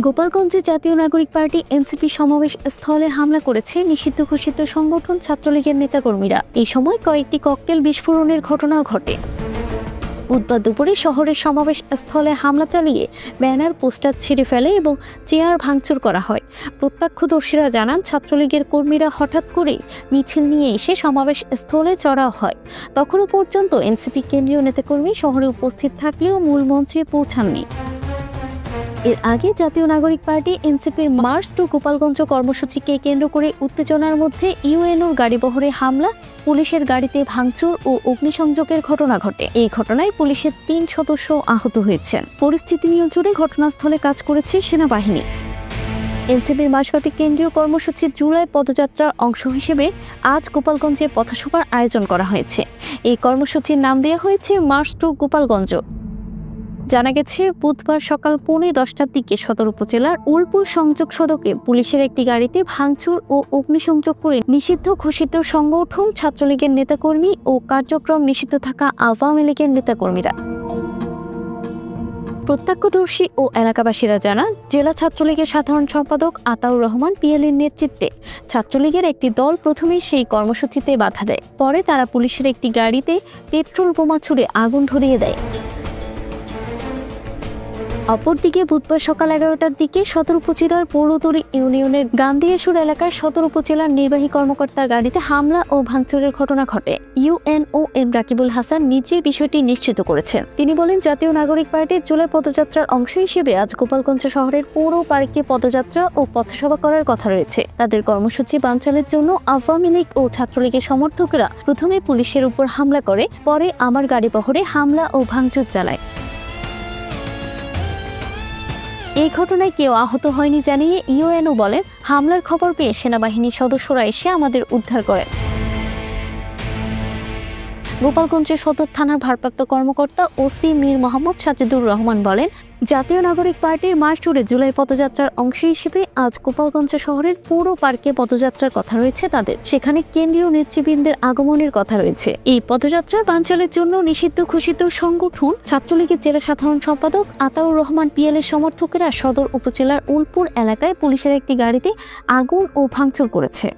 গোপালগঞ্জে জাতীয় নাগরিক পার্টি এনসিপি সমাবেশ স্থলে হামলা করেছে নিষিদ্ধ ঘোষিত সংগঠন ছাত্রলীগের নেতাকর্মীরা। এই সময় কয়েকটি ককটেল বিস্ফোরণের ঘটনাও ঘটে। বুধবার দুপুরে শহরের সমাবেশ স্থলে হামলা চালিয়ে ব্যানার পোস্টার ছিঁড়ে ফেলে এবং চেয়ার ভাঙচুর করা হয়। প্রত্যক্ষদর্শীরা জানান, ছাত্রলীগের কর্মীরা হঠাৎ করেই মিছিল নিয়ে এসে সমাবেশ স্থলে চড়াও হয়। তখনও পর্যন্ত এনসিপি কেন্দ্রীয় নেতাকর্মী শহরে উপস্থিত থাকলেও মূল মঞ্চে পৌঁছাননি। এর আগে জাতীয় নাগরিক পার্টি এনসিপির মার্চ টু গোপালগঞ্জ কর্মসূচিকে কেন্দ্র করে উত্তেজনার মধ্যে ইউএনওর গাড়িবহরে হামলা, পুলিশের গাড়িতে ভাঙচুর ও অগ্নিসংযোগের ঘটনা ঘটে। এই ঘটনায় পুলিশের 3 সদস্য আহত হয়েছেন। পরিস্থিতি নিয়ন্ত্রণে ঘটনাস্থলে কাজ করেছে সেনাবাহিনী। এনসিপির মাসব্যাপী কেন্দ্রীয় কর্মসূচি জুলাই পদযাত্রার অংশ হিসেবে আজ গোপালগঞ্জে পথসভার আয়োজন করা হয়েছে। এই কর্মসূচির নাম দেওয়া হয়েছে মার্চ টু গোপালগঞ্জ। জানা গেছে, বুধবার সকাল 10:45টার দিকে সদর উপজেলার উলপুর সংযোগ সড়কে পুলিশের একটি গাড়িতে ভাঙচুর ও অগ্নিসংযোগ করে নিষিদ্ধ ঘোষিত সংগঠন ছাত্রলীগের নেতাকর্মী ও কার্যক্রম নিষিদ্ধ থাকা আওয়ামী লীগের নেতাকর্মীরা। প্রত্যক্ষদর্শী ও এলাকাবাসীরা জানান, জেলা ছাত্রলীগের সাধারণ সম্পাদক আতাউর রহমান পিএলের নেতৃত্বে ছাত্রলীগের একটি দল প্রথমেই সেই কর্মসূচিতে বাধা দেয়। পরে তারা পুলিশের একটি গাড়িতে পেট্রোল বোমা ছুড়ে আগুন ধরিয়ে দেয়। অপরদিকে বুধবার সকাল 11টার দিকে সদর উপজেলার পৌরতলী ইউনিয়নের গান্ধিয়াসুর এলাকার সদর উপজেলার নির্বাহী কর্মকর্তার গাড়িতে হামলা ও ভাঙচুরের ঘটনা ঘটে। ইউএনও এম রাকিবুল হাসান নিজে বিষয়টি নিশ্চিত করেছেন। তিনি বলেন, জাতীয় নাগরিক পার্টির জুলাই পদযাত্রার অংশ হিসেবে আজ গোপালগঞ্জ শহরের পৌর পার্কে পদযাত্রা ও পথসভা করার কথা রয়েছে। তাদের কর্মসূচি বানচালের জন্য আওয়ামী লীগ ও ছাত্রলীগের সমর্থকরা প্রথমে পুলিশের উপর হামলা করে, পরে আমার গাড়িবহরে হামলা ও ভাঙচুর চালায়। এই ঘটনায় কেউ আহত হয়নি জানিয়ে ইউএনও বলেন, হামলার খবর পেয়ে সেনাবাহিনীর সদস্যরা এসে আমাদের উদ্ধার করেন। গোপালগঞ্জের সদর থানার ভারপ্রাপ্ত কর্মকর্তা ওসি মীর মোহাম্মদ সাজিদুর রহমান বলেন, জাতীয় নাগরিক পার্টির মাস জুড়ে জুলাই পদযাত্রার অংশ হিসেবে আজ গোপালগঞ্জ শহরের পৌর পার্কে পদযাত্রার কথা রয়েছে তাদের। সেখানে কেন্দ্রীয় নেতৃবৃন্দের আগমনের কথা রয়েছে। এই পদযাত্রা বানচালের জন্য নিষিদ্ধ ঘোষিত সংগঠন ছাত্রলীগের জেলা সাধারণ সম্পাদক আতাউর রহমান পিএলের সমর্থকেরা সদর উপজেলার উলপুর এলাকায় পুলিশের একটি গাড়িতে আগুন ও ভাঙচুর করেছে।